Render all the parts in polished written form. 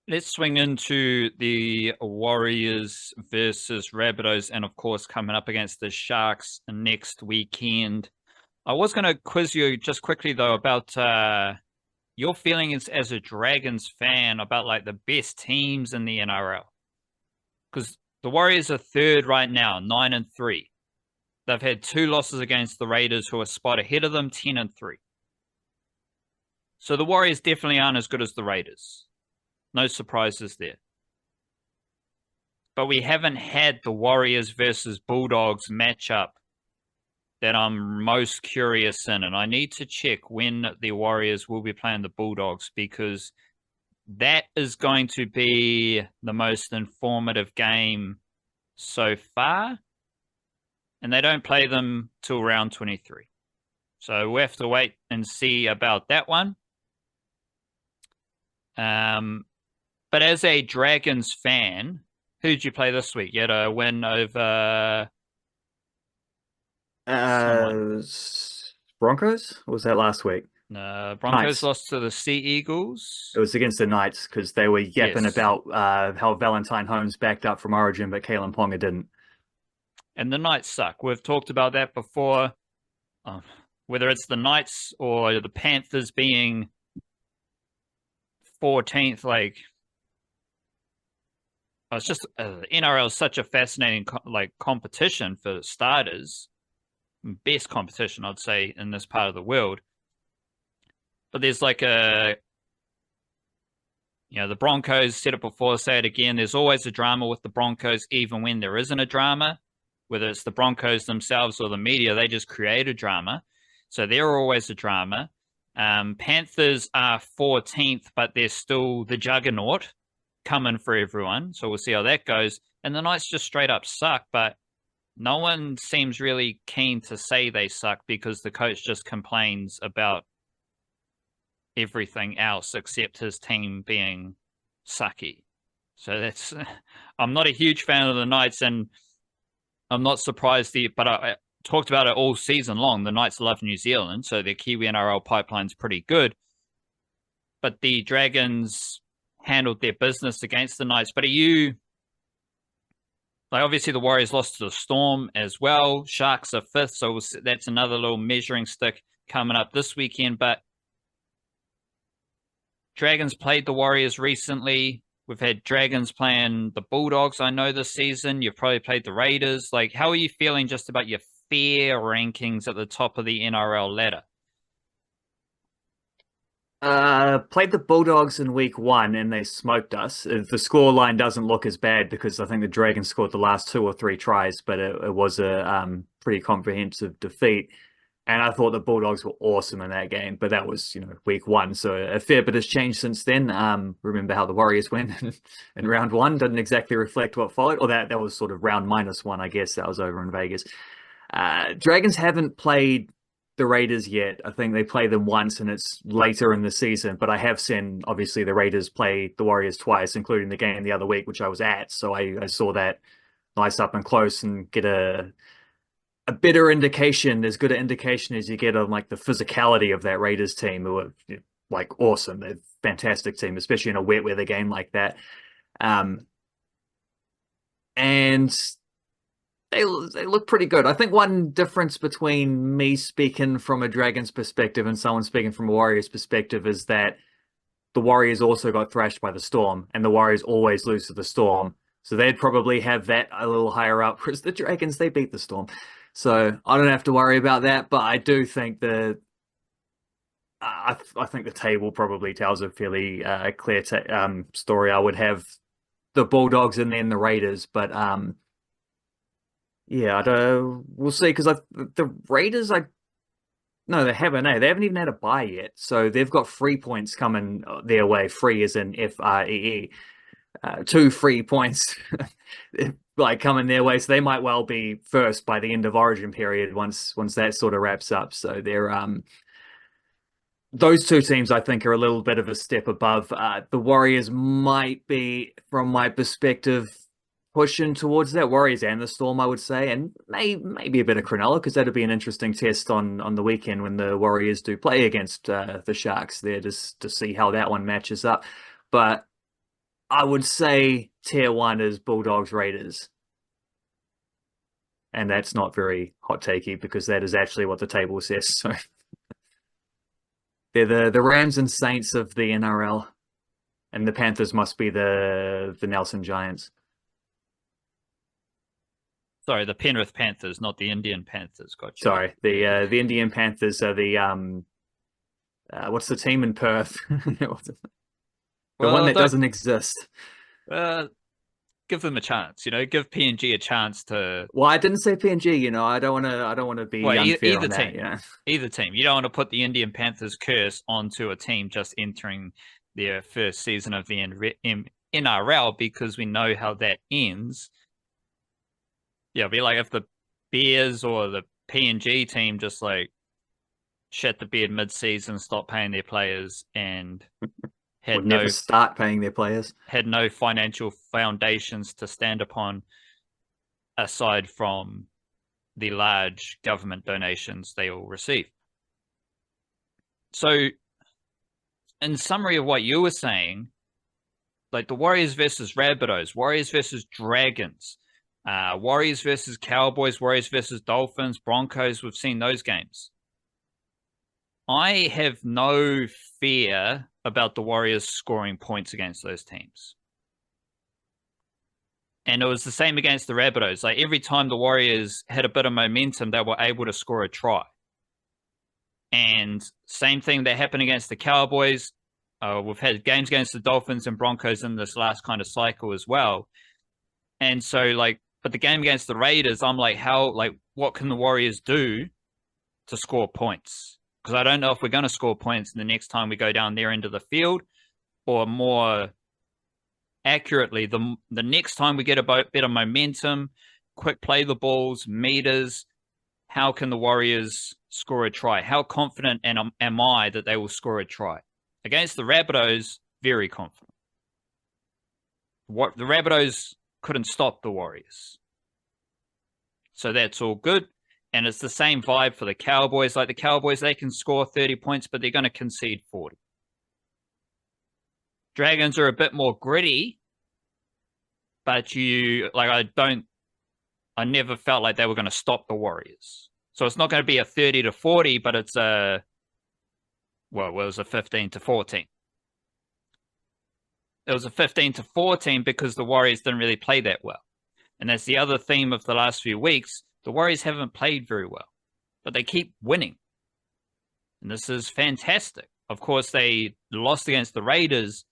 Let's swing into the Warriors versus Rabbitohs, and of course, coming up against the Sharks next weekend. I was going to quiz you just quickly though about your feelings as a Dragons fan about like the best teams in the NRL, because the Warriors are third right now, 9-3. They've had 2 losses against the Raiders, who are a spot ahead of them, 10-3. So the Warriors definitely aren't as good as the Raiders. No surprises there. But we haven't had the Warriors versus Bulldogs matchup that I'm most curious in. And I need to check when the Warriors will be playing the Bulldogs, because that is going to be the most informative game so far. And they don't play them till round 23. So we'll have to wait and see about that one. But as a Dragons fan, who did you play this week? You had a win over someone. Broncos? Or was that last week? Broncos Knights. lost to the Sea Eagles. It was against the Knights because they were yapping Yes. about how Valentine Holmes backed up from Origin, but Kalen Ponga didn't. And the Knights suck. We've talked about that before. Whether it's the Knights or the Panthers being 14th, like, it's just NRL is such a fascinating competition for starters. Best competition, I'd say, in this part of the world. But there's like the Broncos, said it before, say it again. There's always a drama with the Broncos, even when there isn't a drama. Whether it's the Broncos themselves or the media, they just create a drama. So they're always a drama. Panthers are 14th, but they're still the juggernaut coming for everyone. So we'll see how that goes. And the Knights just straight up suck, but no one seems really keen to say they suck, because the coach just complains about everything else except his team being sucky. So that's I'm not a huge fan of the Knights, and I'm not surprised but I talked about it all season long. The Knights love New Zealand, so their Kiwi NRL pipeline's pretty good. But the Dragons handled their business against the Knights. But are you obviously the Warriors lost to the Storm as well. Sharks are 5th, so that's another little measuring stick coming up this weekend. But Dragons played the Warriors recently. We've had Dragons playing the Bulldogs, I know, this season. You've probably played the Raiders. Like, how are you feeling just about your fair rankings at the top of the NRL ladder? Played the Bulldogs in week 1 and they smoked us. The score line doesn't look as bad because I think the Dragons scored the last 2 or 3 tries, but it was a pretty comprehensive defeat. And I thought the Bulldogs were awesome in that game, but that was, week 1. So a fair bit has changed since then. Remember how the Warriors went in round 1 didn't exactly reflect what followed, or that was sort of round -1, I guess. That was over in Vegas. Dragons haven't played the Raiders yet. I think they play them once and it's later in the season, but I have seen obviously the Raiders play the Warriors twice, including the game the other week, which I was at. So I saw that nice up and close and get a better indication, as good an indication as you get on like the physicality of that Raiders team, who are like awesome. They're a fantastic team, especially in a wet weather game like that. And they look pretty good. I think one difference between me speaking from a Dragons perspective and someone speaking from a Warriors perspective is that the Warriors also got thrashed by the Storm, and the Warriors always lose to the Storm. So they'd probably have that a little higher up, whereas the Dragons, they beat the Storm. So I don't have to worry about that, but I do think I think the table probably tells a fairly clear story. I would have the Bulldogs and then the Raiders, but yeah, we'll see, because the Raiders, no, they haven't. They haven't even had a bye yet, so they've got 3 points coming their way. Free as in FREE, 2 free points like coming their way, so they might well be first by the end of Origin period once that sort of wraps up. So they're those 2 teams I think are a little bit of a step above. The Warriors might be, from my perspective, pushing towards that. Warriors and the Storm, I would say, and maybe a bit of Cronulla, because that'd be an interesting test on the weekend when the Warriors do play against the Sharks there, just to see how that one matches up. But I would say tier 1 is Bulldogs Raiders. And that's not very hot takey because that is actually what the table says. So they're the Rams and Saints of the NRL. And the Panthers must be the Nelson Giants. Sorry, the Penrith Panthers, not the Indian Panthers. Gotcha. Sorry, the Indian Panthers are the what's the team in Perth? The one that doesn't exist. Give them a chance, give PNG a chance to. Well, I didn't say PNG, I don't want to be unfair on that. Either team. You don't want to put the Indian Panthers curse onto a team just entering their first season of the NRL, because we know how that ends. Yeah, be like if the Bears or the PNG team just like shit the bed mid-season, stopped paying their players, and would never start paying their players. Had no financial foundations to stand upon aside from the large government donations they all receive. So, in summary of what you were saying, like the Warriors versus Rabbitohs, Warriors versus Dragons, Warriors versus Cowboys, Warriors versus Dolphins, Broncos, we've seen those games. I have no fear about the Warriors scoring points against those teams. And it was the same against the Rabbitohs. Like every time the Warriors had a bit of momentum, they were able to score a try. And same thing that happened against the Cowboys. We've had games against the Dolphins and Broncos in this last kind of cycle as well. And so but the game against the Raiders, I'm like, what can the Warriors do to score points? Because I don't know if we're going to score points the next time we go down their end of the field, or more accurately, the next time we get a bit of momentum, quick play the balls, meters, how can the Warriors score a try? How confident am I that they will score a try? Against the Rabbitohs, very confident. The Rabbitohs couldn't stop the Warriors. So that's all good. And it's the same vibe for the Cowboys. Like the Cowboys, they can score 30 points, but they're going to concede 40. Dragons are a bit more gritty, but I never felt like they were going to stop the Warriors. So it's not going to be a 30-40, but it's it was a 15-14. It was a 15-14 because the Warriors didn't really play that well. And that's the other theme of the last few weeks. The Warriors haven't played very well, but they keep winning. And this is fantastic. Of course, they lost against the Raiders,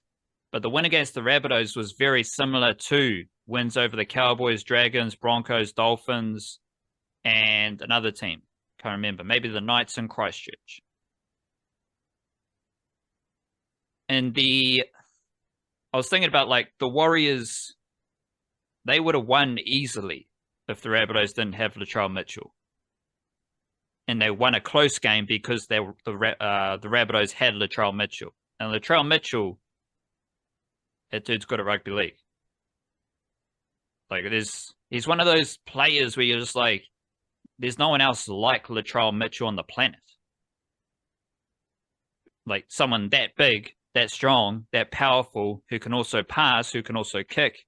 but the win against the Rabbitohs was very similar to wins over the Cowboys, Dragons, Broncos, Dolphins, and another team. Can't remember. Maybe the Knights in Christchurch. And I was thinking about the Warriors, they would have won easily if the Rabbitohs didn't have Latrell Mitchell. And they won a close game because the Rabbitohs had Latrell Mitchell. And Latrell Mitchell, that dude's good at rugby league. He's one of those players where you're just like, there's no one else like Latrell Mitchell on the planet. Like someone that big, that strong, that powerful, who can also pass, who can also kick.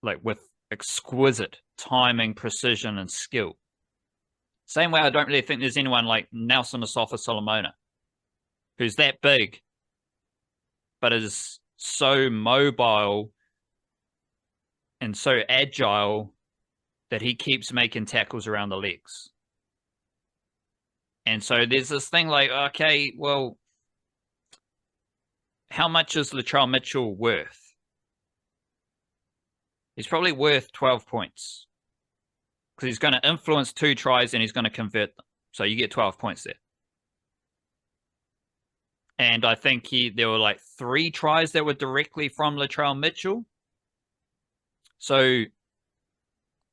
With exquisite timing, precision, and skill. Same way I don't really think there's anyone like Nelson Asofa-Solomona, who's that big, but is so mobile and so agile that he keeps making tackles around the legs. And so there's this thing okay, well, how much is Latrell Mitchell worth? He's probably worth 12 points because he's going to influence 2 tries and he's going to convert them. So you get 12 points there. And I think there were 3 tries that were directly from Latrell Mitchell. So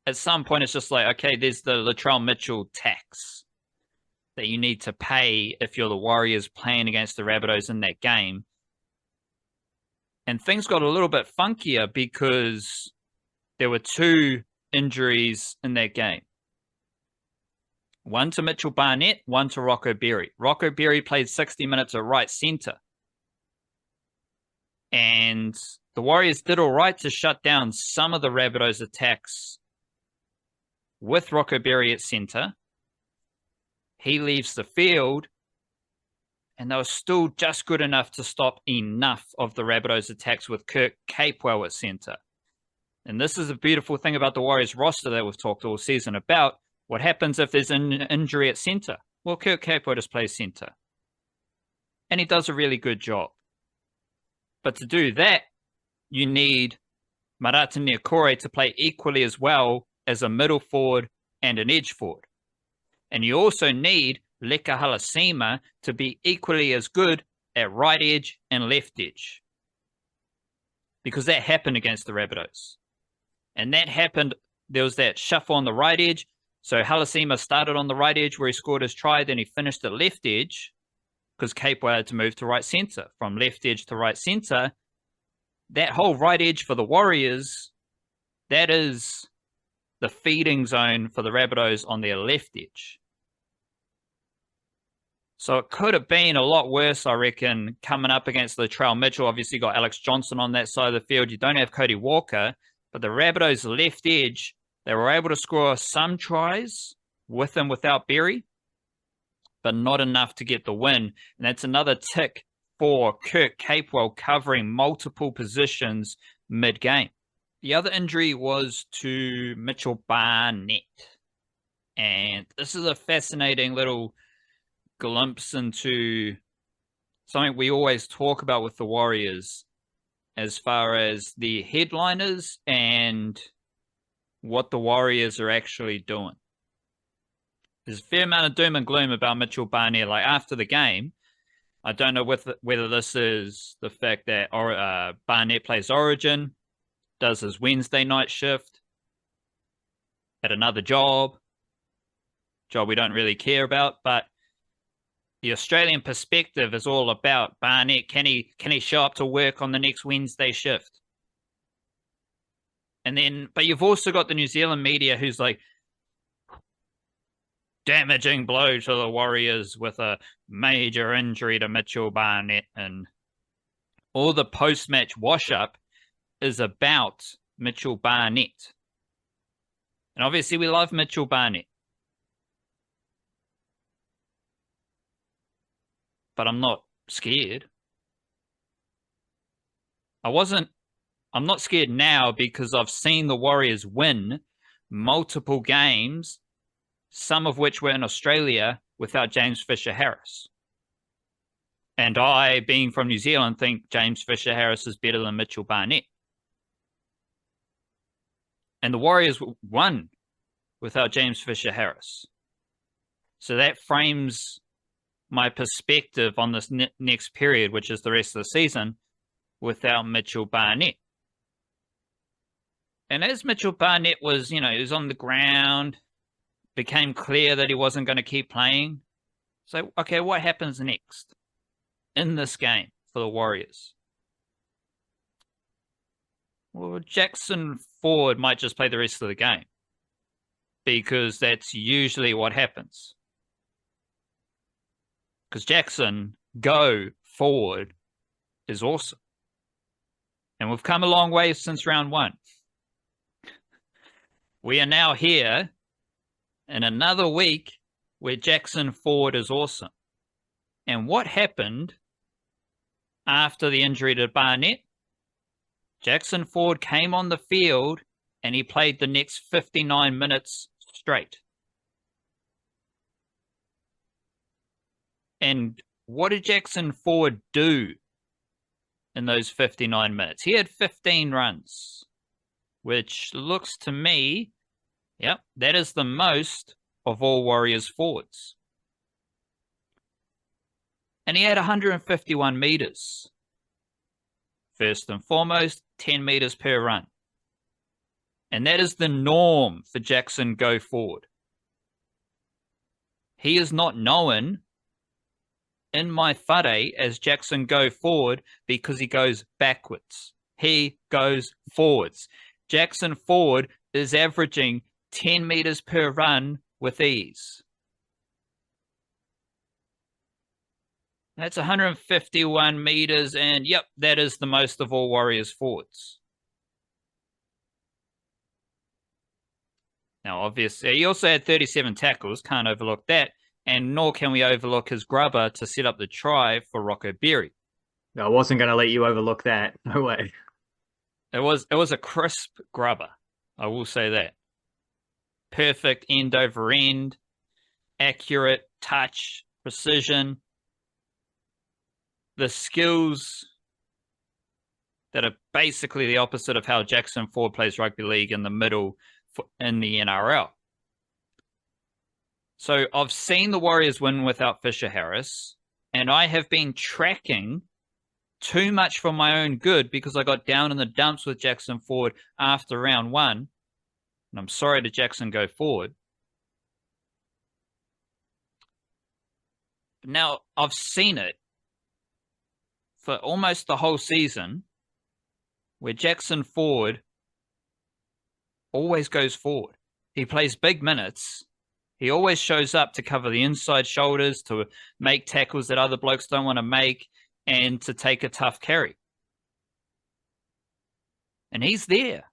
at some point, it's just okay, there's the Latrell Mitchell tax that you need to pay if you're the Warriors playing against the Rabbitohs in that game. And things got a little bit funkier because there were 2 injuries in that game. One to Mitchell Barnett, one to Rocco Berry. Rocco Berry played 60 minutes at right centre. And the Warriors did all right to shut down some of the Rabbitohs attacks with Rocco at center. He leaves the field, and they were still just good enough to stop enough of the Rabbitohs attacks with Kurt Capewell at center. And this is a beautiful thing about the Warriors roster that we've talked all season about. What happens if there's an injury at center? Well, Kurt Capewell just plays center. And he does a really good job. But to do that, you need Marata Niukore to play equally as well as a middle forward and an edge forward. And you also need Leka Halasima to be equally as good at right edge and left edge. Because that happened against the Rabbitohs. And that happened, there was that shuffle on the right edge. So Halasima started on the right edge where he scored his try, then he finished at left edge because Capewell had to move to right center. From left edge to right center, that whole right edge for the Warriors, that is the feeding zone for the Rabbitohs on their left edge. So it could have been a lot worse, I reckon, coming up against Latrell Mitchell. Obviously, you got Alex Johnson on that side of the field. You don't have Cody Walker, but the Rabbitohs' left edge, they were able to score some tries with and without Berry, but not enough to get the win. And that's another tick for Kurt Capewell covering multiple positions mid-game. The other injury was to Mitchell Barnett. And this is a fascinating little glimpse into something we always talk about with the Warriors as far as the headliners and what the Warriors are actually doing. There's a fair amount of doom and gloom about Mitchell Barnett. Like after the game, I don't know whether this is the fact that Barnett plays Origin, does his Wednesday night shift at another job we don't really care about, but the Australian perspective is all about Barnett. Can he show up to work on the next Wednesday shift? And then, but you've also got the New Zealand media who's like, damaging blow to the Warriors with a major injury to Mitchell Barnett, and all the post-match wash-up is about Mitchell Barnett. And obviously we love Mitchell Barnett. But I'm not scared. I'm not scared now because I've seen the Warriors win multiple games, some of which were in Australia, without James Fisher-Harris. And I, being from New Zealand, think James Fisher-Harris is better than Mitchell Barnett. And the Warriors won without James Fisher-Harris. So that frames my perspective on this next period, which is the rest of the season, without Mitchell Barnett. And as Mitchell Barnett was, he was on the ground, became clear that he wasn't going to keep playing. So, okay, what happens next in this game for the Warriors? Well, Jackson Ford might just play the rest of the game because that's usually what happens. Because Jackson go forward is awesome. And we've come a long way since round one. We are now here in another week where Jackson Ford is awesome. And what happened after the injury to Barnett? Jackson Ford came on the field and he played the next 59 minutes straight. And what did Jackson Ford do in those 59 minutes? He had 15 runs, which looks to me, yep, that is the most of all Warriors forwards. And he had 151 meters. First and foremost, 10 meters per run. And that is the norm for Jackson go forward. He is not known in my whare as Jackson go forward because he goes backwards. He goes forwards. Jackson Ford is averaging 10 meters per run with ease. That's 151 meters, and yep, that is the most of all Warriors forwards. Now, obviously, he also had 37 tackles, can't overlook that, and nor can we overlook his grubber to set up the try for Rocco Berry. I wasn't going to let you overlook that. No way. It was a crisp grubber, I will say that. Perfect end over end, accurate touch, precision. The skills that are basically the opposite of how Jackson Ford plays rugby league in the middle in the NRL. So I've seen the Warriors win without Fisher Harris, and I have been tracking too much for my own good because I got down in the dumps with Jackson Ford after round 1. And I'm sorry to Jackson go forward. But now I've seen it for almost the whole season where Jackson Ford always goes forward. He plays big minutes. He always shows up to cover the inside shoulders, to make tackles that other blokes don't want to make, and to take a tough carry. And he's there.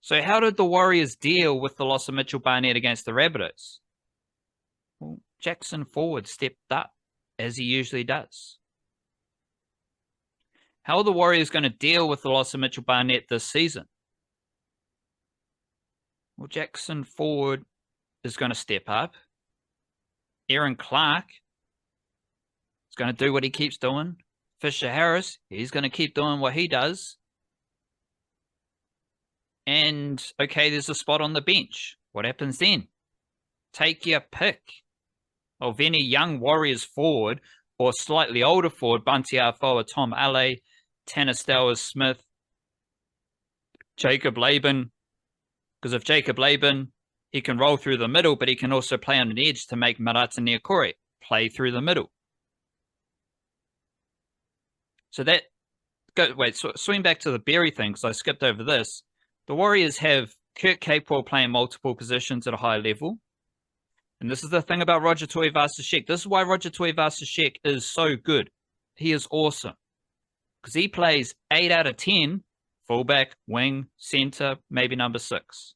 So how did the Warriors deal with the loss of Mitchell Barnett against the Rabbitohs? Well, Jackson Ford stepped up, as he usually does. How are the Warriors going to deal with the loss of Mitchell Barnett this season? Well, Jackson Ford is going to step up. Aaron Clark is going to do what he keeps doing. Fisher Harris, he's going to keep doing what he does. And, okay, there's a spot on the bench. What happens then? Take your pick of any young Warriors forward or slightly older forward, Bunty Afoa, Tom Ale, Tanner Stowers-Smith, Jacob Laban. Because if Jacob Laban, he can roll through the middle, but he can also play on an edge to make Marata Niakore play through the middle. So that, swing back to the Berry thing, because I skipped over this. The Warriors have Kurt Capewell playing multiple positions at a high level. And this is the thing about Roger Tuivasa-Sheck. This is why Roger Tuivasa-Sheck is so good. He is awesome. Because he plays 8 out of 10, fullback, wing, center, maybe number 6.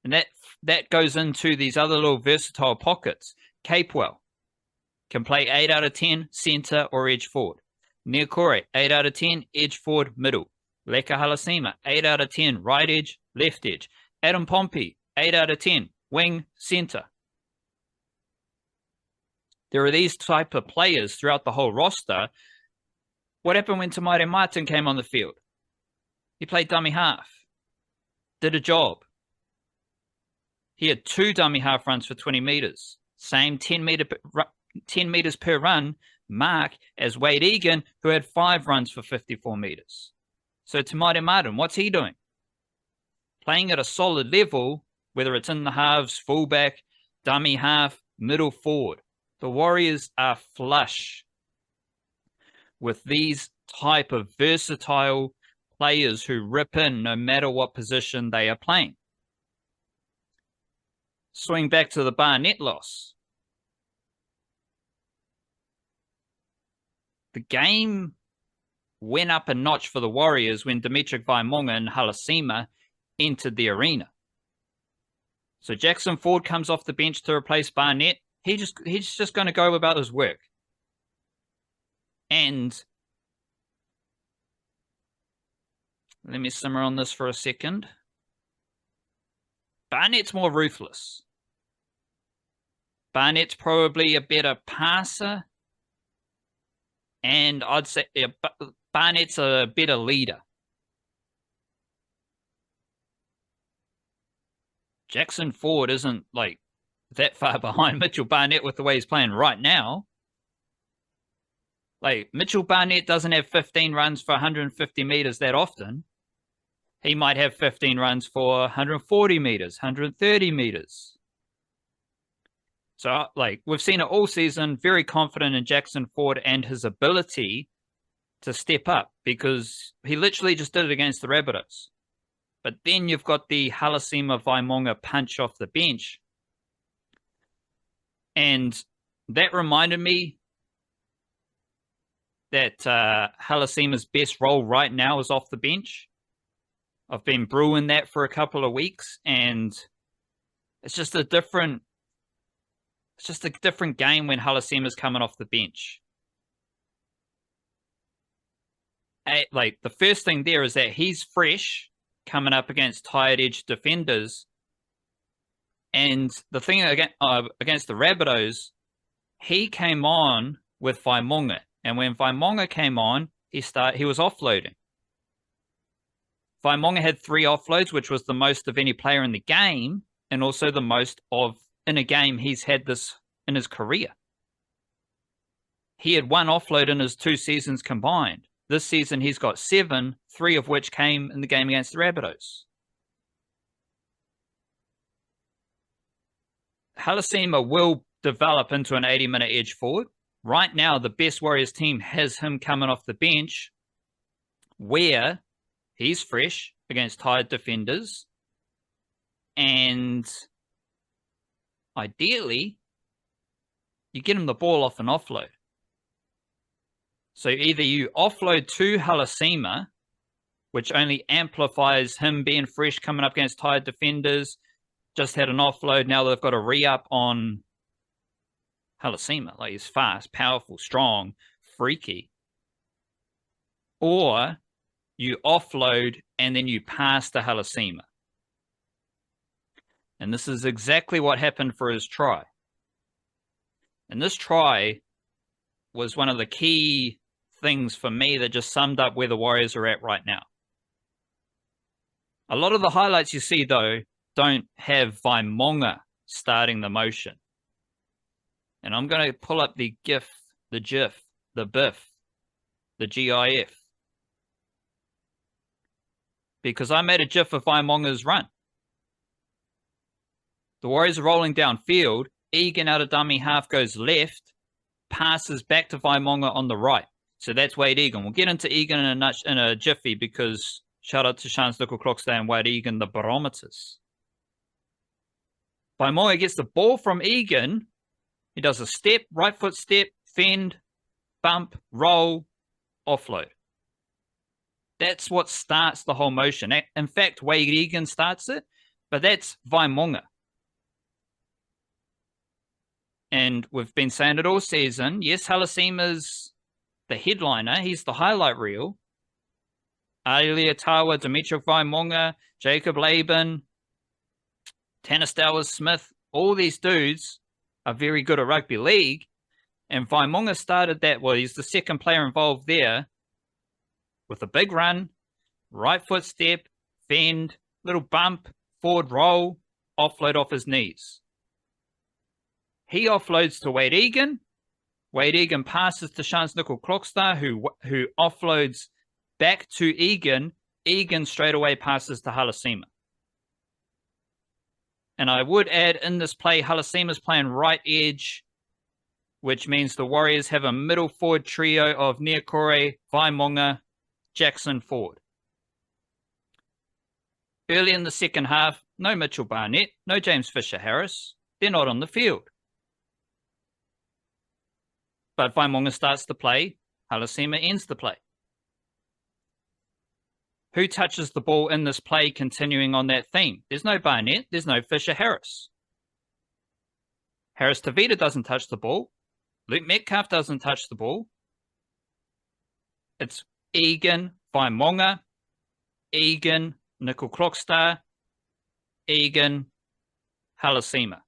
And that goes into these other little versatile pockets. Capewell can play 8 out of 10, center or edge forward. Niakore, 8 out of 10, edge forward, middle. Leka Halasima, 8 out of 10, right edge, left edge. Adam Pompey, 8 out of 10, wing, center. There are these type of players throughout the whole roster. What happened when Tamaire Martin came on the field? He played dummy half. Did a job. He had 2 dummy half runs for 20 meters. Same 10 meters per run mark as Wade Egan, who had 5 runs for 54 meters. So Tamaire Martin, what's he doing? Playing at a solid level, whether it's in the halves, fullback, dummy half, middle forward. The Warriors are flush with these type of versatile players who rip in no matter what position they are playing. Swing back to the Barnett loss. The game went up a notch for the Warriors when Demitric Vaimauga and Halasima entered the arena. So Jackson Ford comes off the bench to replace Barnett. He's just going to go about his work. And let me simmer on this for a second. Barnett's more ruthless. Barnett's probably a better passer. And I'd say Barnett's a better leader. Jackson Ford isn't like that far behind Mitchell Barnett with the way he's playing right now. Like, Mitchell Barnett doesn't have 15 runs for 150 meters that often. He might have 15 runs for 140 meters, 130 meters. So, like, we've seen it all season, very confident in Jackson Ford and his ability to step up because he literally just did it against the Rabbitohs. But then you've got the Halasima Vaimauga punch off the bench. And that reminded me that Halasima's best role right now is off the bench. I've been brewing that for a couple of weeks, and it's just a different game when Halasima's coming off the bench. Like, the first thing there is that he's fresh coming up against tired edge defenders. And the thing against the Rabbitohs, he came on with Vaimauga. And when Vaimauga came on, he was offloading. Vaimauga had 3 offloads, which was the most of any player in the game, and also the most in a game he's had this in his career. He had 1 offload in his 2 seasons combined. This season, he's got 7, 3 of which came in the game against the Rabbitohs. Halasima will develop into an 80-minute edge forward. Right now, the best Warriors team has him coming off the bench, where he's fresh against tired defenders. And ideally, you get him the ball off an offload. So either you offload to Halasima, which only amplifies him being fresh coming up against tired defenders, just had an offload, now they've got a re-up on Halasima. Like, he's fast, powerful, strong, freaky. Or you offload and then you pass to Halasima. And this is exactly what happened for his try. And this try was one of the key things for me that just summed up where the Warriors are at right now. A lot of the highlights you see, though, don't have Vaimauga starting the motion. And I'm going to pull up the GIF, the GIF, the BIF, the GIF. Because I made a GIF of Vaimauga's run. The Warriors are rolling downfield. Egan out of dummy half goes left, passes back to Vaimauga on the right. So that's Wade Egan. We'll get into Egan in a jiffy, because shout out to Charnze Nicoll-Klokstad and Wade Egan, the barometers. Vaimauga gets the ball from Egan. He does a step, right foot step, fend, bump, roll, offload. That's what starts the whole motion. In fact, Wade Egan starts it, but that's Vaimauga. And we've been saying it all season. Yes, Halasima's the headliner. He's the highlight reel. Aliatawa, Demitric Vaimauga, Jacob Laban, Tanistowers Smith, all these dudes are very good at rugby league. And Vaimauga started that. Well, he's the second player involved there with a big run, right foot step, fend, little bump, forward roll, offload off his knees. He offloads to Wade Egan. Wade Egan passes to Charnze Nicoll-Klokstad, who offloads back to Egan. Egan straight away passes to Halasima. And I would add in this play, Halasima's playing right edge, which means the Warriors have a middle forward trio of Niokore, Vaimauga, Jackson forward. Early in the second half, no Mitchell Barnett, no James Fisher-Harris. They're not on the field. But Vaimauga starts the play. Halasima ends the play. Who touches the ball in this play, continuing on that theme? There's no Barnett. There's no Fisher-Harris. Harris-Tavita doesn't touch the ball. Luke Metcalf doesn't touch the ball. It's Egan, Vaimauga, Egan, Nicoll-Klokstad, Egan, Halasima.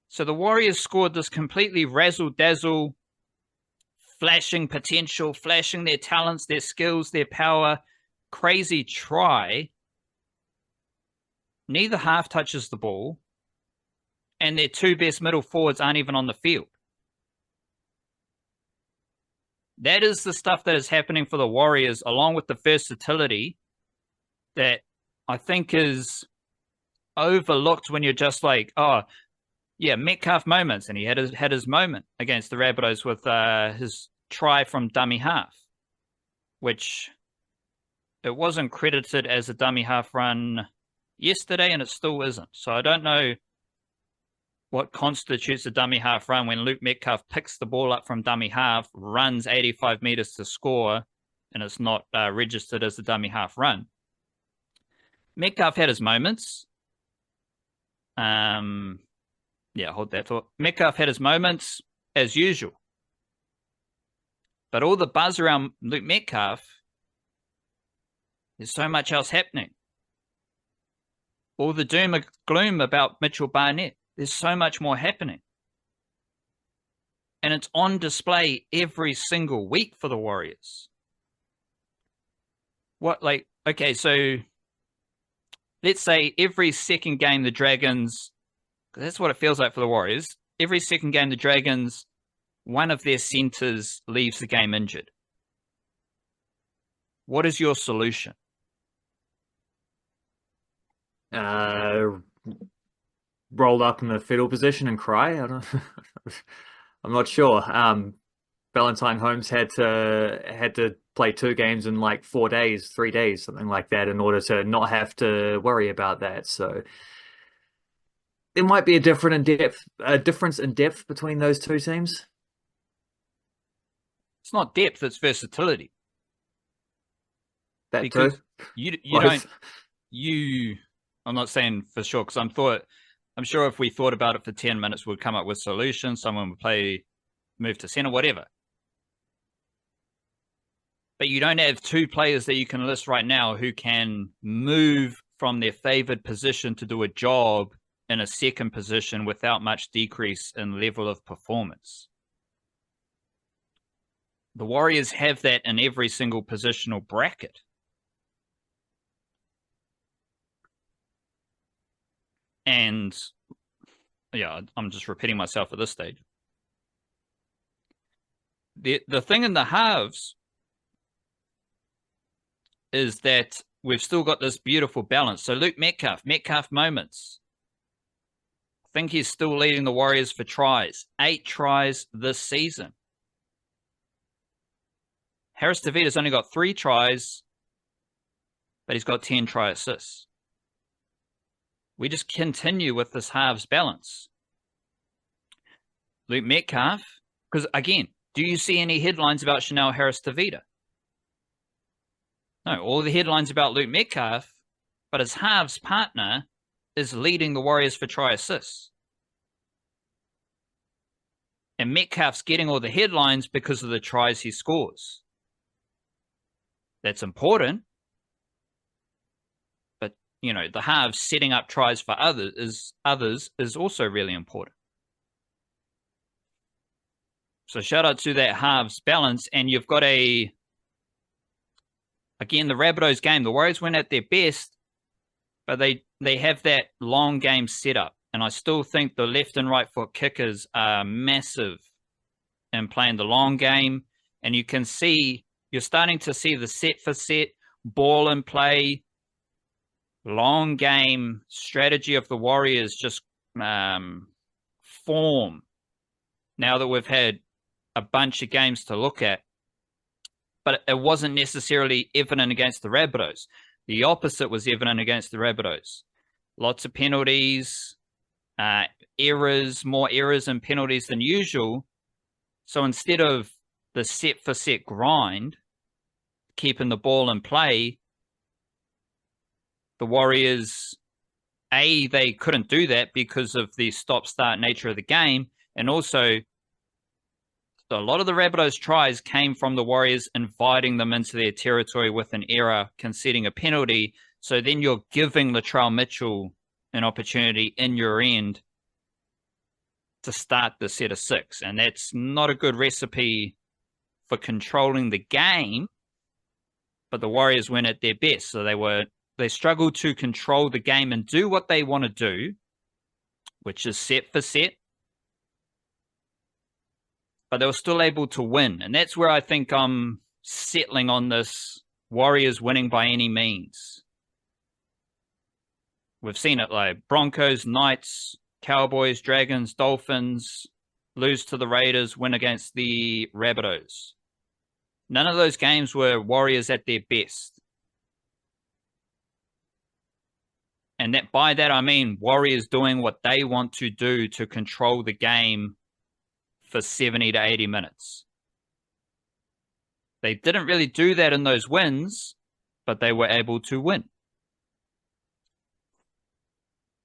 So the Warriors scored this completely razzle-dazzle, flashing potential, flashing their talents, their skills, their power, crazy try. Neither half touches the ball, and their 2 best middle forwards aren't even on the field. That is the stuff that is happening for the Warriors, along with the versatility that I think is overlooked when you're just like, oh, yeah, Metcalf moments, and he had his moment against the Rabbitohs with his try from dummy half, which it wasn't credited as a dummy half run yesterday, and it still isn't. So I don't know what constitutes a dummy half run when Luke Metcalf picks the ball up from dummy half, runs 85 meters to score, and it's not registered as a dummy half run. Metcalf had his moments. Hold that thought. Metcalf had his moments as usual. But all the buzz around Luke Metcalf, there's so much else happening. All the doom and gloom about Mitchell Barnett, there's so much more happening. And it's on display every single week for the Warriors. So let's say every second game the Dragons, because that's what it feels like for the Warriors, every second game the Dragons, one of their centers leaves the game injured. What is your solution? Rolled up in the fetal position and cry. I'm not sure. Valentine Holmes had to play 2 games in like 4 days, 3 days, something like that, in order to not have to worry about that. So there might be a difference in depth between those two teams. It's not depth; it's versatility. That because too. You don't. I'm not saying for sure, because I'm sure if we thought about it for 10 minutes, we'd come up with solutions. Someone would move to center, whatever. But you don't have 2 players that you can list right now who can move from their favored position to do a job in a second position without much decrease in level of performance. The Warriors have that in every single positional bracket. And yeah, I'm just repeating myself at this stage. The thing in the halves is that we've still got this beautiful balance. So Luke Metcalf moments. I think he's still leading the Warriors for tries. 8 tries this season. Harris Tavita's only got 3 tries, but he's got 10 try assists. We just continue with this halves balance. Luke Metcalf, because again, do you see any headlines about Chanel Harris Tavita? No, all the headlines about Luke Metcalf, but his halves partner is leading the Warriors for try assists. And Metcalf's getting all the headlines because of the tries he scores. That's important. But, the halves setting up tries for others is also really important. So shout out to that halves balance. And you've got again, the Rabbitohs game, the Warriors went at their best, but they have that long game set up. And I still think the left and right foot kickers are massive in playing the long game. And you're starting to see the set for set, ball and play, long game strategy of the Warriors just form now that we've had a bunch of games to look at. But it wasn't necessarily evident against the Rabbitohs. The opposite was evident against the Rabbitohs. Lots of penalties, errors, more errors and penalties than usual. So instead of the set for set grind, keeping the ball in play, the Warriors, they couldn't do that because of the stop-start nature of the game. And also, a lot of the Rabbitohs tries came from the Warriors inviting them into their territory with an error, conceding a penalty. So then you're giving Latrell Mitchell an opportunity in your end to start the set of 6. And that's not a good recipe for controlling the game, but the Warriors went at their best. So they struggled to control the game and do what they want to do, which is set for set. But they were still able to win. And that's where I think I'm settling on this Warriors winning by any means. We've seen it like Broncos, Knights, Cowboys, Dragons, Dolphins, lose to the Raiders, win against the Rabbitohs. None of those games were Warriors at their best. And that by that, I mean Warriors doing what they want to do to control the game for 70 to 80 minutes. They didn't really do that in those wins, but they were able to win.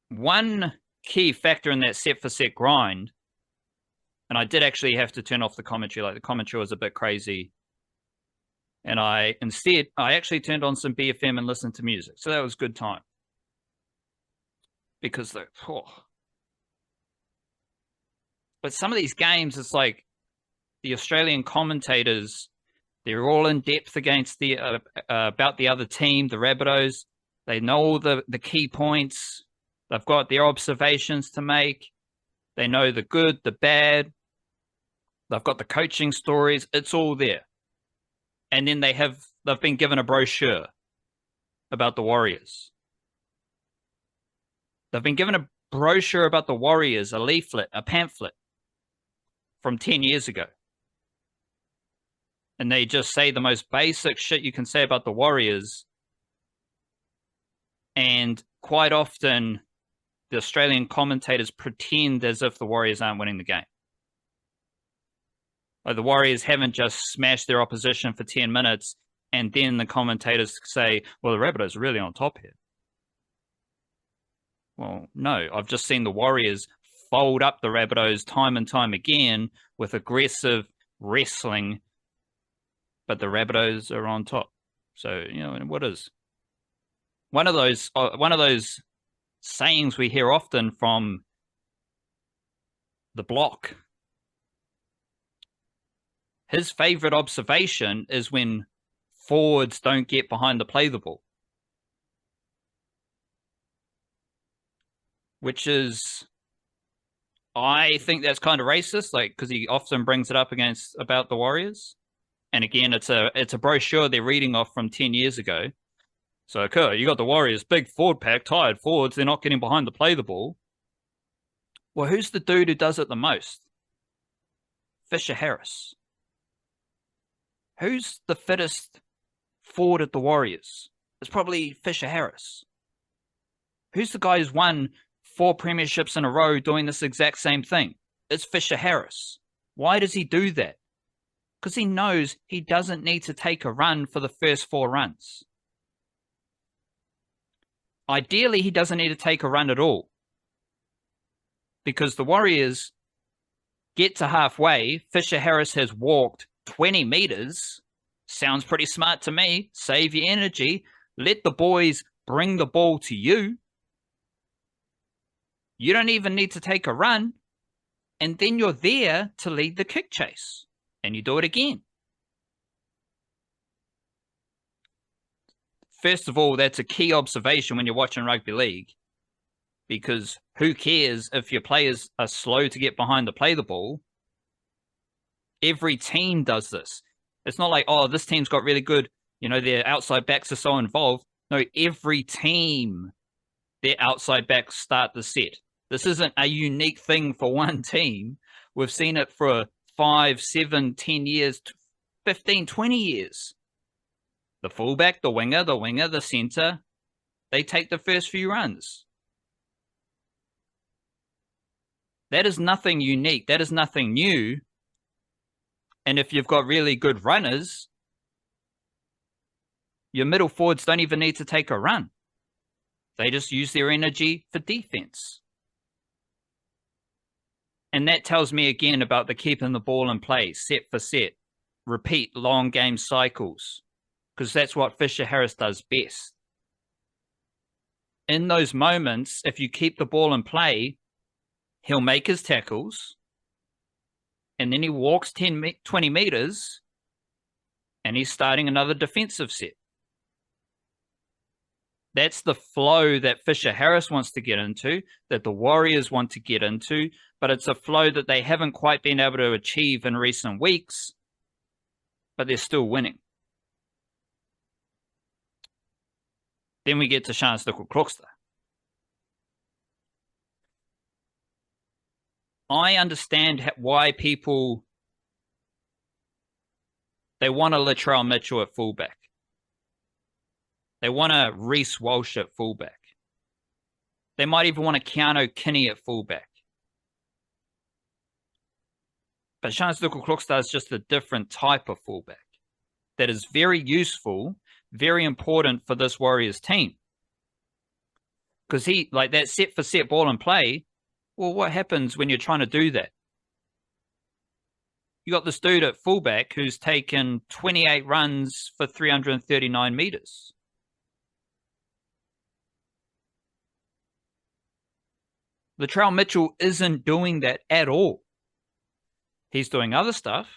One key factor in that set-for-set grind, and I did actually have to turn off the commentary. Like, the commentary was a bit crazy. And I actually turned on some BFM and listened to music. So that was good time. Because but some of these games, it's like the Australian commentators, they're all in depth against the about the other team, the Rabbitohs. They know all the key points. They've got their observations to make. They know the good, the bad. They've got the coaching stories. It's all there. And then they've been given a brochure about the Warriors. They've been given a brochure about the Warriors, a leaflet, a pamphlet from 10 years ago. And they just say the most basic shit you can say about the Warriors. And quite often, the Australian commentators pretend as if the Warriors aren't winning the game. Like, the Warriors haven't just smashed their opposition for 10 minutes, and then the commentators say, well, the Rabbitohs are really on top here. Well, no, I've just seen the Warriors fold up the Rabbitohs time and time again with aggressive wrestling, but the Rabbitohs are on top. So, what is one of those sayings we hear often from the block? His favorite observation is when forwards don't get behind to play the ball, which is, I think that's kind of racist, like, because he often brings it up about the Warriors. And again, it's a brochure they're reading off from 10 years ago. So, okay, you got the Warriors, big forward pack, tired forwards, they're not getting behind to play the ball. Well, who's the dude who does it the most? Fisher Harris. Who's the fittest forward at the Warriors? It's probably Fisher Harris. Who's the guy who's won 4 premierships in a row doing this exact same thing? It's Fisher Harris. Why does he do that? Because he knows he doesn't need to take a run for the first 4 runs. Ideally, he doesn't need to take a run at all. Because the Warriors get to halfway, Fisher Harris has walked 20 meters. Sounds pretty smart to me. Save your energy. Let the boys bring the ball to you. You don't even need to take a run. And then you're there to lead the kick chase. And you do it again. First of all, that's a key observation when you're watching rugby league. Because who cares if your players are slow to get behind to play the ball? Every team does this. It's not like, oh, this team's got really good, their outside backs are so involved. No, every team, their outside backs start the set. This isn't a unique thing for one team. We've seen it for 5, 7, 10 years, 15, 20 years. The fullback, the winger, the center, they take the first few runs. That is nothing unique. That is nothing new. And if you've got really good runners, your middle forwards don't even need to take a run. They just use their energy for defense. And that tells me again about the keeping the ball in play, set for set, repeat long game cycles, because that's what Fisher Harris does best. In those moments, if you keep the ball in play, he'll make his tackles, and then he walks 20 meters, and he's starting another defensive set. That's the flow that Fisher Harris wants to get into, that the Warriors want to get into, but it's a flow that they haven't quite been able to achieve in recent weeks, but they're still winning. Then we get to Charnze Nicoll-Klokstad. I understand why people, they want a Latrell Mitchell at fullback. They want a Reece Walsh at fullback. They might even want to Keanu Kinney at fullback. But Charnze Nicoll-Klokstad is just a different type of fullback that is very useful, very important for this Warriors team. Because he, like that set for set ball and play, well, what happens when you're trying to do that? You got this dude at fullback who's taken 28 runs for 339 meters. Latrell Mitchell isn't doing that at all. He's doing other stuff,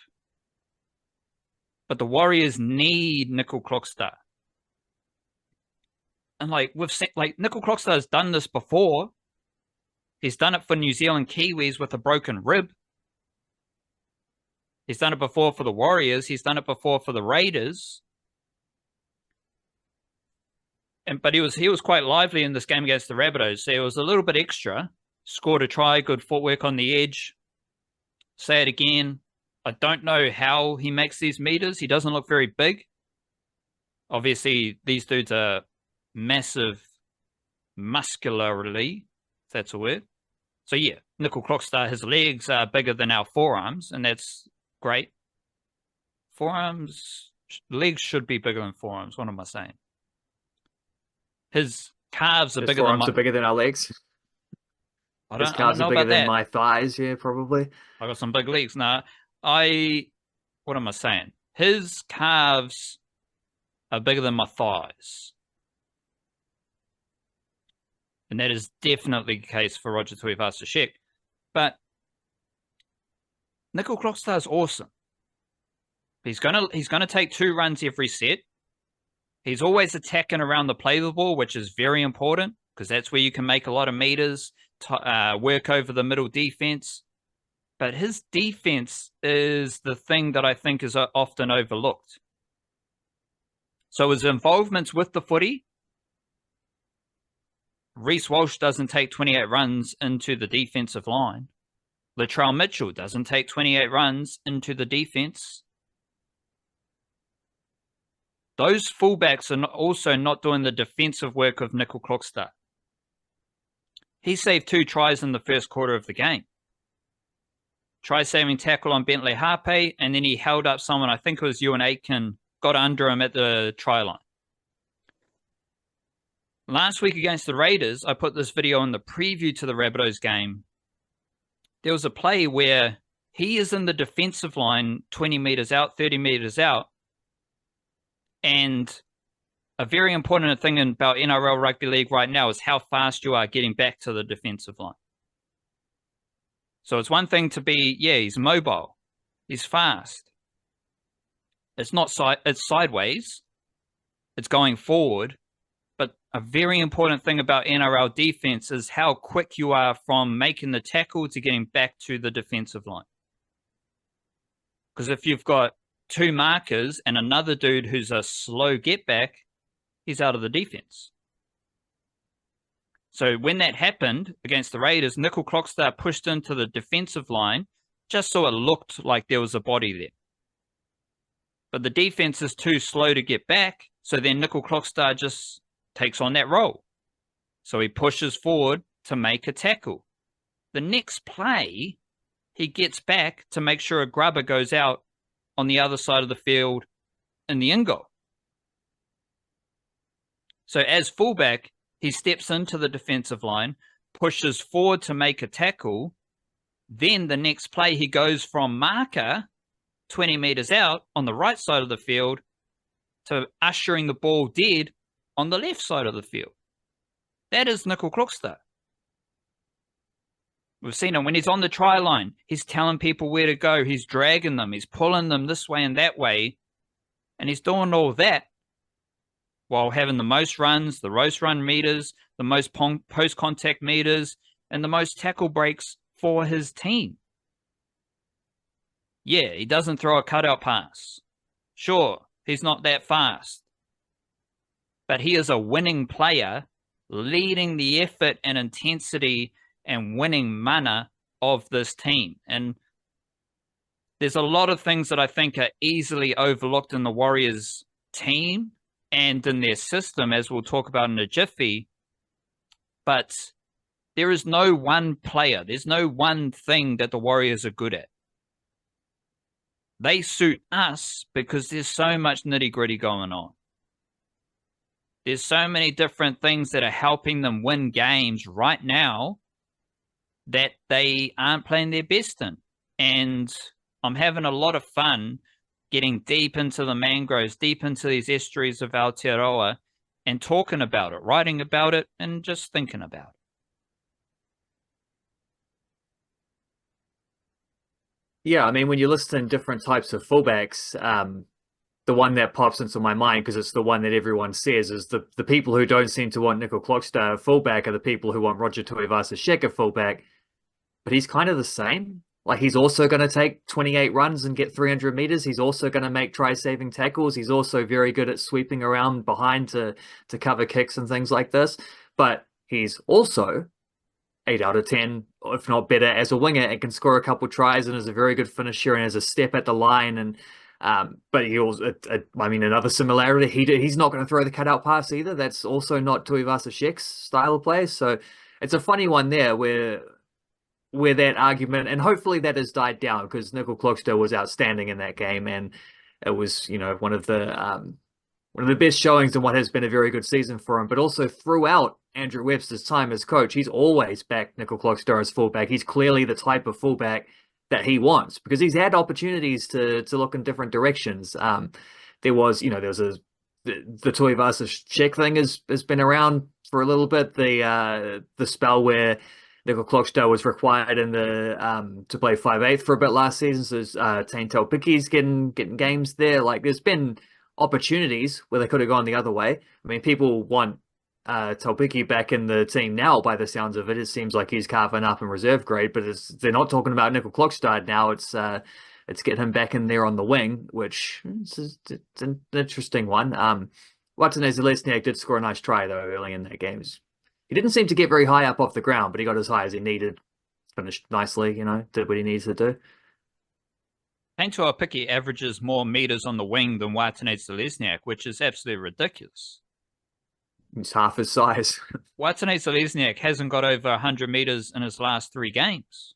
but the Warriors need Nicoll-Klokstad. And like we've seen, like Nicoll-Klokstad has done this before. He's done it for New Zealand Kiwis with a broken rib. He's done it before for the Warriors. He's done it before for the Raiders. But he was quite lively in this game against the Rabbitohs. So it was a little bit extra. Scored a try, good footwork on the edge. Say it again. I don't know how he makes these meters. He doesn't look very big. Obviously, these dudes are massive muscularly, if that's a word. So yeah, Nicoll-Klokstad, his legs are bigger than our forearms, and that's great. Legs should be bigger than forearms. What am I saying? His calves are bigger than are bigger than our legs. His calves are bigger than my thighs, yeah, probably. I got some big legs. Nah, what am I saying? His calves are bigger than my thighs. And that is definitely the case for Roger Tuivasa-Sheck. But Nicoll-Klokstad is awesome. He's gonna take 2 runs every set. He's always attacking around the play of the ball, which is very important because that's where you can make a lot of meters, work over the middle defense. But his defense is the thing that I think is often overlooked. So his involvements with the footy, Reece Walsh doesn't take 28 runs into the defensive line. Latrell Mitchell doesn't take 28 runs into the defense. Those fullbacks are also not doing the defensive work of Nicoll-Klokstad. He saved 2 tries in the first quarter of the game. Try-saving tackle on Bentley Harpe, and then he held up someone, I think it was Ewan Aitken, got under him at the try line. Last week against the Raiders, I put this video in the preview to the Rabbitohs game. There was a play where he is in the defensive line 20 meters out, 30 meters out, and a very important thing about NRL Rugby League right now is how fast you are getting back to the defensive line. So it's one thing to be, yeah, he's mobile. He's fast. It's not it's sideways. It's going forward. But a very important thing about NRL defense is how quick you are from making the tackle to getting back to the defensive line. Because if you've got 2 markers and another dude who's a slow get back, he's out of the defense. So when that happened against the Raiders, Nicoll-Klokstad pushed into the defensive line just so it looked like there was a body there. But the defense is too slow to get back, so then Nicoll-Klokstad just takes on that role. So he pushes forward to make a tackle. The next play, he gets back to make sure a grubber goes out on the other side of the field in the in goal. So as fullback, he steps into the defensive line, pushes forward to make a tackle. Then the next play, he goes from marker 20 meters out on the right side of the field to ushering the ball dead on the left side of the field. That is Nicoll-Klokstad. We've seen him when he's on the try line. He's telling people where to go. He's dragging them. He's pulling them this way and that way. And he's doing all that while having the most runs, the most run meters, the most post-contact meters, and the most tackle breaks for his team. Yeah, he doesn't throw a cutout pass. Sure, he's not that fast. But he is a winning player, leading the effort and intensity and winning mana of this team. And there's a lot of things that I think are easily overlooked in the Warriors team and in their system, as we'll talk about in a jiffy. But there is no one player. There's no one thing that the Warriors are good at. They suit us because there's so much nitty-gritty going on. There's so many different things that are helping them win games right now that they aren't playing their best in. And I'm having a lot of fun getting deep into the mangroves, deep into these estuaries of Aotearoa and talking about it, writing about it, and just thinking about it. Yeah, I mean, when you listen to different types of fullbacks, the one that pops into my mind, because it's the one that everyone says, is the people who don't seem to want Nicoll-Klokstad fullback are the people who want Roger Tuivasa-Sheck fullback. But he's kind of the same. Like, he's also going to take 28 runs and get 300 meters. He's also going to make try-saving tackles. He's also very good at sweeping around behind to cover kicks and things like this. But he's also 8 out of 10, if not better, as a winger, and can score a couple tries and is a very good finisher and has a step at the line. And but he also, I mean, another similarity, he's not going to throw the cutout pass either. That's also not Tuivasa-Sheck's style of play. So it's a funny one there where that argument, and hopefully that has died down, because Nicoll-Klokstad was outstanding in that game, and it was, you know, one of the best showings in what has been a very good season for him. But also throughout Andrew Webster's time as coach, he's always backed Nicoll-Klokstad as fullback. He's clearly the type of fullback that he wants, because he's had opportunities to look in different directions. There was the Tuivasa-Sheck thing has been around for a little bit. The spell where Nicoll-Klokstad was required in the to play 5/8 for a bit last season, so Taine Taupike's getting games there. Like, there's been opportunities where they could have gone the other way. I mean, people want Taupiki back in the team now, by the sounds of it. It seems like he's carving up in reserve grade, but they're not talking about Nicoll-Klokstad now. It's getting him back in there on the wing, which it's an interesting one. Watene-Zelezniak did score a nice try, though, early in that game. He didn't seem to get very high up off the ground, but he got as high as he needed. Finished nicely, did what he needs to do. Taine Taupiki averages more meters on the wing than Watene-Zelezniak, which is absolutely ridiculous. He's half his size. Watene-Zelezniak hasn't got over 100 meters in his last 3 games.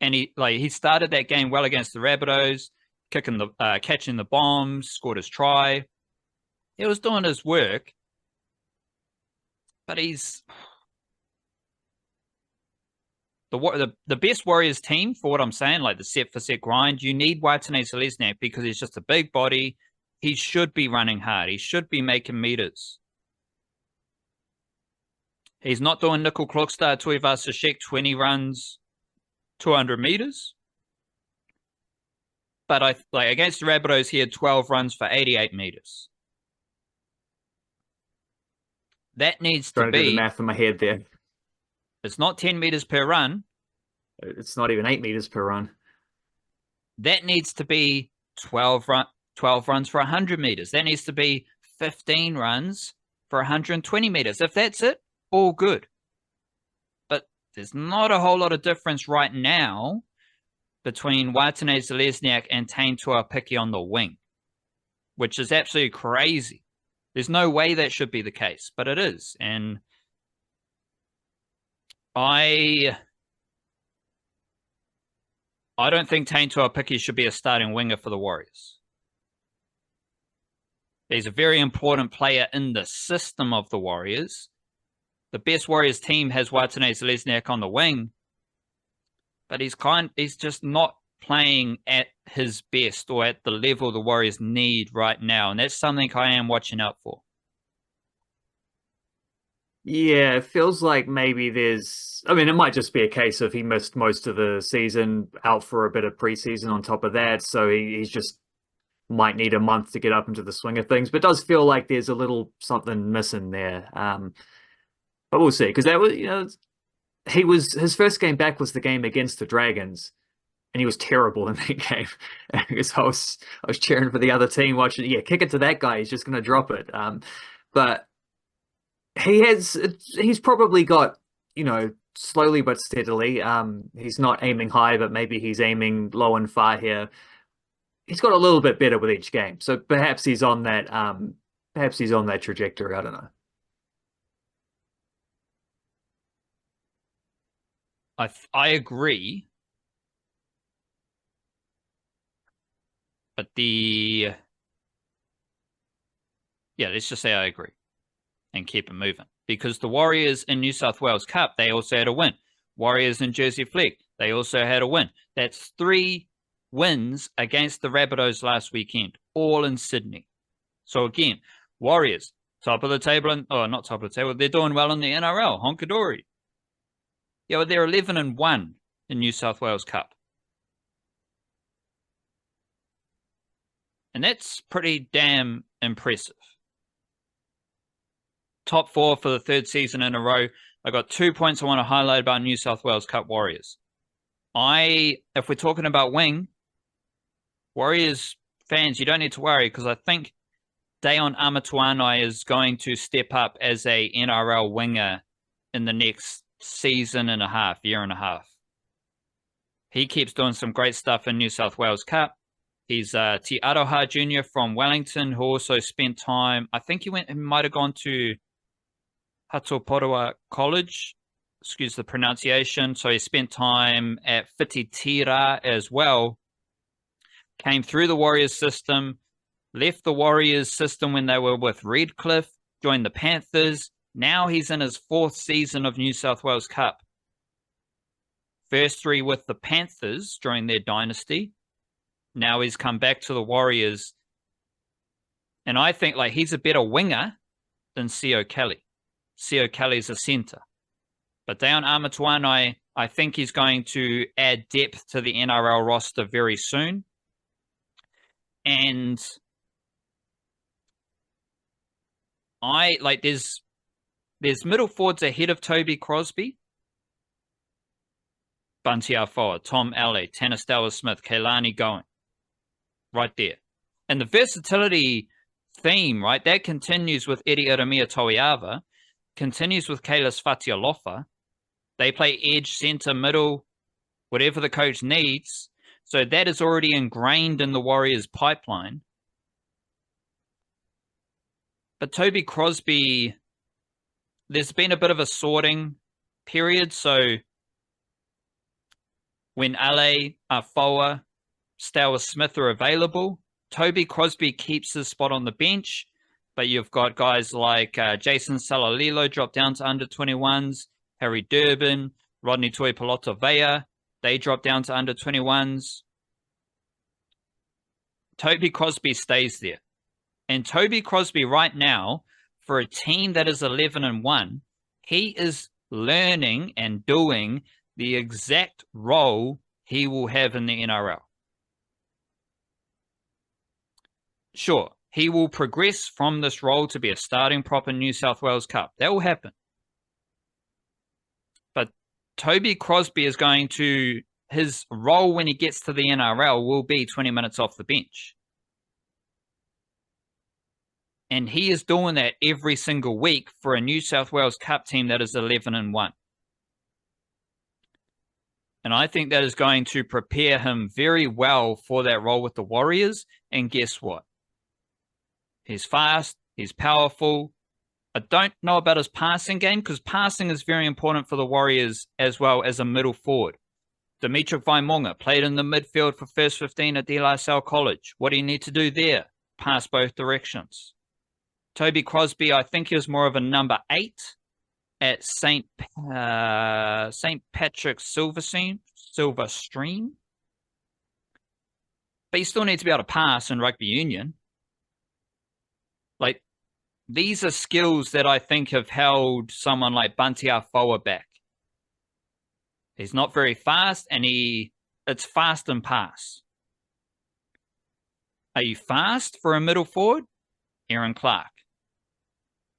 And he started that game well against the Rabbitohs, catching the bombs, scored his try. He was doing his work. But he's the best Warriors team, for what I'm saying, like the set for set grind. You need Watene-Zelezniak because he's just a big body. He should be running hard. He should be making meters. He's not doing Nicoll-Klokstad, Tuivasa-Sheck 20 runs, 200 meters. But against the Rabbitohs, he had 12 runs for 88 meters. That needs to be... Trying to do the math in my head there. It's not 10 meters per run. It's not even 8 meters per run. That needs to be 12 runs for 100 meters. That needs to be 15 runs for 120 meters. If that's it, all good. But there's not a whole lot of difference right now between Watene-Zelezniak and Taine Taupiki on the wing, which is absolutely crazy. There's no way that should be the case, but it is. And I don't think Taine Taupiki should be a starting winger for the Warriors. He's a very important player in the system of the Warriors. The best Warriors team has Watene-Zelezniak on the wing, but he's just not playing at his best or at the level the Warriors need right now. And that's something I am watching out for. Yeah, it feels like maybe it might just be a case of he missed most of the season, out for a bit of preseason on top of that. So he's just might need a month to get up into the swing of things, but it does feel like there's a little something missing there. But we'll see, because that was, his first game back was the game against the Dragons, and he was terrible in that game. Because I was cheering for the other team, watching. Yeah, kick it to that guy. He's just going to drop it. But he's probably got, slowly but steadily. He's not aiming high, but maybe he's aiming low and far here. He's got a little bit better with each game, so perhaps he's on that. Perhaps he's on that trajectory. I don't know. I agree. But let's just say I agree and keep it moving. Because the Warriors in New South Wales Cup, they also had a win. Warriors in Jersey Flegg, they also had a win. That's 3 wins against the Rabbitohs last weekend, all in Sydney. So again, Warriors, top of the table, not top of the table, they're doing well in the NRL, honkadori. Yeah, well, they're 11-1 in New South Wales Cup. And that's pretty damn impressive. Top 4 for the 3rd season in a row. I got 2 points I want to highlight about New South Wales Cup Warriors. If we're talking about wing, Warriors fans, you don't need to worry because I think Dayon Amatuanai is going to step up as a NRL winger in the next season and a half, year and a half. He keeps doing some great stuff in New South Wales Cup. He's Te Aroha Jr. from Wellington, who also spent time, I think he might have gone to Hatoporua College, excuse the pronunciation. So he spent time at Whititira as well. Came through the Warriors system, left the Warriors system when they were with Redcliffe, joined the Panthers. Now he's in his 4th season of New South Wales Cup. First 3 with the Panthers during their dynasty. Now he's come back to the Warriors. And I think he's a better winger than Sio Kelly. Sio Kelly's a centre. But Dayon Amatuanai, I think he's going to add depth to the NRL roster very soon. And there's middle forwards ahead of Toby Crosby. Bunty Afoa, Tom Alley, Tanastawa Smith, Kailani going. Right there. And the versatility theme, right, that continues with Eddie Iramia Toiava, continues with Kalis Fatialofa. They play edge, centre, middle, whatever the coach needs. So that is already ingrained in the Warriors pipeline. But Toby Crosby, there's been a bit of a sorting period. So when Ale, Afoa, Stower Smith are available, Toby Crosby keeps his spot on the bench, but you've got guys like Jason Salalilo drop down to under 21s, Harry Durbin, Rodney Tuipulotu-Vea, they drop down to under 21s. Toby Crosby stays there. And Toby Crosby right now, for a team that is 11-1, he is learning and doing the exact role he will have in the NRL. Sure, he will progress from this role to be a starting prop in New South Wales Cup. That will happen. But Toby Crosby is going to, his role when he gets to the NRL will be 20 minutes off the bench. And he is doing that every single week for a New South Wales Cup team that is 11-1. And I think that is going to prepare him very well for that role with the Warriors. And guess what? He's fast. He's powerful. I don't know about his passing game because passing is very important for the Warriors as well as a middle forward. Demitric Vaimauga played in the midfield for first 15 at De La Salle College. What do you need to do there? Pass both directions. Toby Crosby, I think he was more of a number 8 at St. Patrick's Silverstream. But you still need to be able to pass in rugby union. These are skills that I think have held someone like Bunty Afoa back. He's not very fast, and it's fast and pass. Are you fast for a middle forward? Aaron Clark.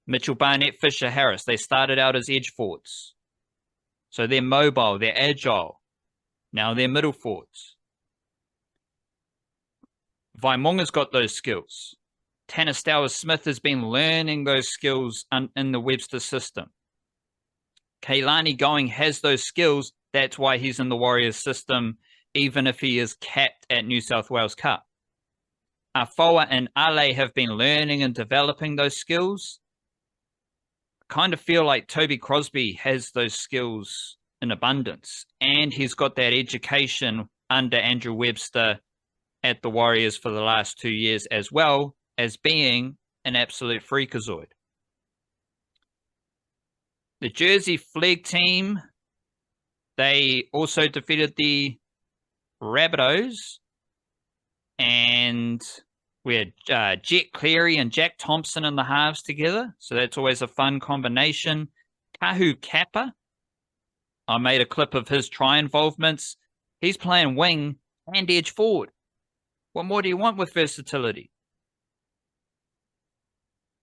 Mitchell, Barnett, Fisher, Harris. They started out as edge forwards. So they're mobile, they're agile. Now they're middle forwards. Vaimauga's got those skills. Tanastawa Smith has been learning those skills in the Webster system. Kailani Going has those skills. That's why he's in the Warriors system, even if he is capped at New South Wales Cup. Afoa and Ale have been learning and developing those skills. I kind of feel like Toby Crosby has those skills in abundance. And he's got that education under Andrew Webster at the Warriors for the last 2 years, as well as being an absolute freakazoid. The Jersey Flegg team, they also defeated the Rabbitohs, and we had Jet Cleary and Jack Thompson in the halves together, so that's always a fun combination. Kahu Kappa, I made a clip of his try involvements. He's playing wing and edge forward. What more do you want with versatility?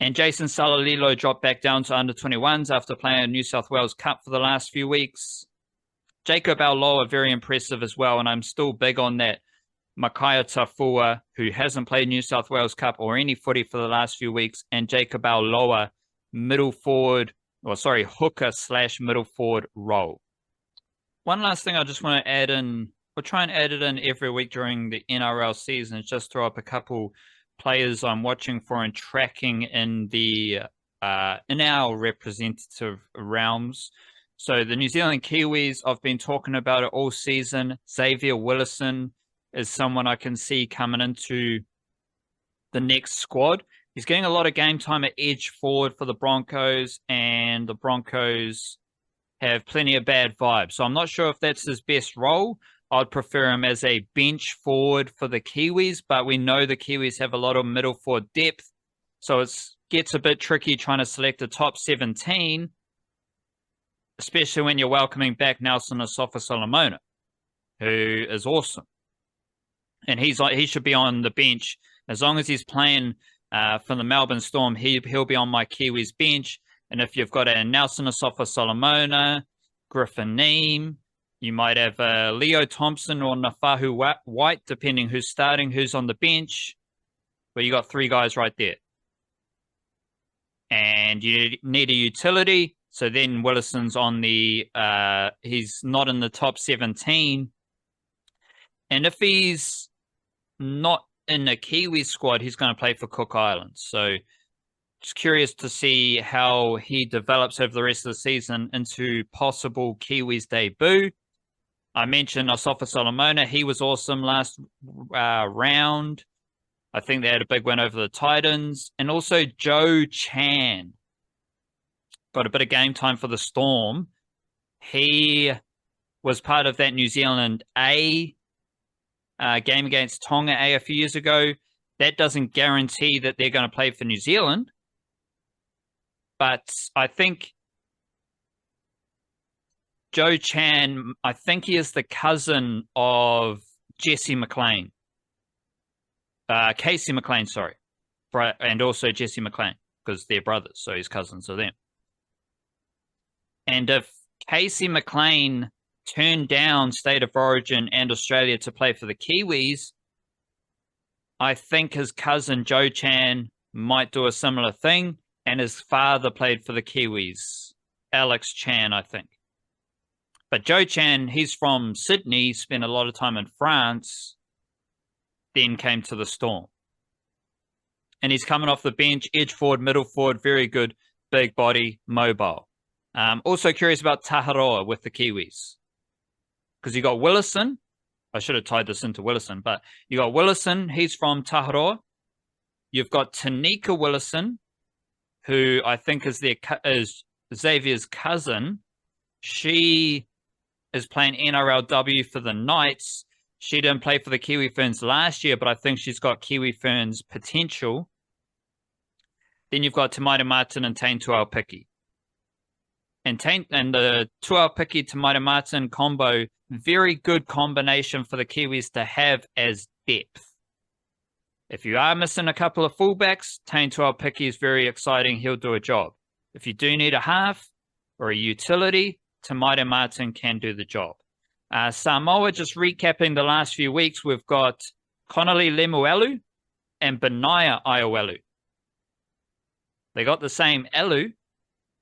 And Jason Salalilo dropped back down to under 21s after playing a New South Wales Cup for the last few weeks. Jacob Auloa, very impressive as well, and I'm still big on that. Makaya Tafua, who hasn't played New South Wales Cup or any footy for the last few weeks, and Jacob Auloa, hooker / middle forward role. One last thing I just want to add in, we'll try and add it in every week during the NRL season, is just throw up a couple players I'm watching for and tracking in our representative realms. So the New Zealand Kiwis, I've been talking about it all season. Xavier Willison is someone I can see coming into the next squad. He's getting a lot of game time at edge forward for the Broncos, and the Broncos have plenty of bad vibes. So I'm not sure if that's his best role. I'd prefer him as a bench forward for the Kiwis, but we know the Kiwis have a lot of middle forward depth. So it gets a bit tricky trying to select a top 17, especially when you're welcoming back Nelson Asofa-Solomona, who is awesome. And he should be on the bench. As long as he's playing for the Melbourne Storm, he'll be on my Kiwis bench. And if you've got a Nelson Asofa-Solomona, Griffin Neem, you might have Leo Thompson or Nafahu White, depending who's starting, who's on the bench. But you got 3 guys right there. And you need a utility. So then Willison's on the, he's not in the top 17. And if he's not in the Kiwi squad, he's going to play for Cook Islands. So just curious to see how he develops over the rest of the season into possible Kiwis debut. I mentioned Asofa-Solomona. He was awesome last round. I think they had a big win over the Titans. And also Joe Chan got a bit of game time for the Storm. He was part of that New Zealand A game against Tonga a few years ago. That doesn't guarantee that they're going to play for New Zealand. But I think Joe Chan, I think he is the cousin of Jesse McLean. Casey McLean, sorry. And also Jesse McLean, because they're brothers, so he's cousins of them. And if Casey McLean turned down State of Origin and Australia to play for the Kiwis, I think his cousin Joe Chan might do a similar thing, and his father played for the Kiwis, Alex Chan, I think. But Joe Chan, he's from Sydney, spent a lot of time in France, then came to the Storm. And he's coming off the bench, edge forward, middle forward, very good, big body, mobile. Also curious about Taharoa with the Kiwis. Because you got Willison. I should have tied this into Willison, but you got Willison. He's from Taharoa. You've got Tanika Willison, who I think is Xavier's cousin. She is playing NRLW for the Knights. She didn't play for the Kiwi Ferns last year, but I think she's got Kiwi Ferns potential. Then you've got Tamaita Martin and Tain Tuaupiki. And the Tuaupiki Tamaita Martin combo, very good combination for the Kiwis to have as depth. If you are missing a couple of fullbacks, Tain Tuaupiki is very exciting. He'll do a job. If you do need a half or a utility, Tamaita Martin can do the job. Samoa, just recapping the last few weeks, we've got Connolly Lemuelu and Benaya Iowelu. They got the same Elu,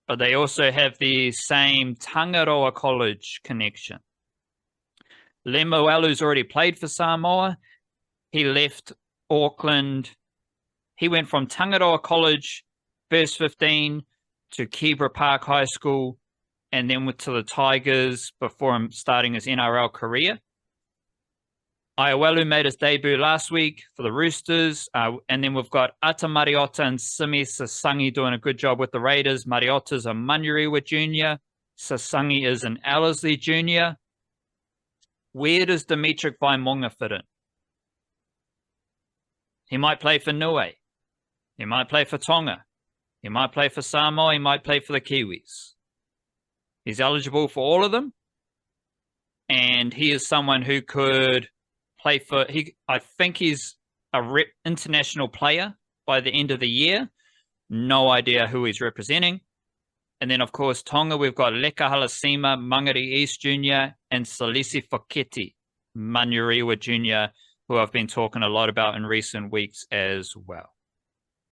but they also have the same Tangaroa College connection. Lemuelu's already played for Samoa. He left Auckland. He went from Tangaroa College, first 15, to Kibra Park High School, and then went to the Tigers before him starting his NRL career. Aiwalu made his debut last week for the Roosters. And then we've got Ata Mariota and Simi Sasangi doing a good job with the Raiders. Mariota's a Manurewa Junior. Sasangi is an Ellerslie Junior. Where does Demitric Vaimauga fit in? He might play for Niue. He might play for Tonga. He might play for Samoa. He might play for the Kiwis. He's eligible for all of them. And he is someone who could play for... I think he's a international player by the end of the year. No idea who he's representing. And then, of course, Tonga, we've got Leka Halasima, Mangere East Junior, and Salisi Foketi, Manurewa Junior, who I've been talking a lot about in recent weeks as well.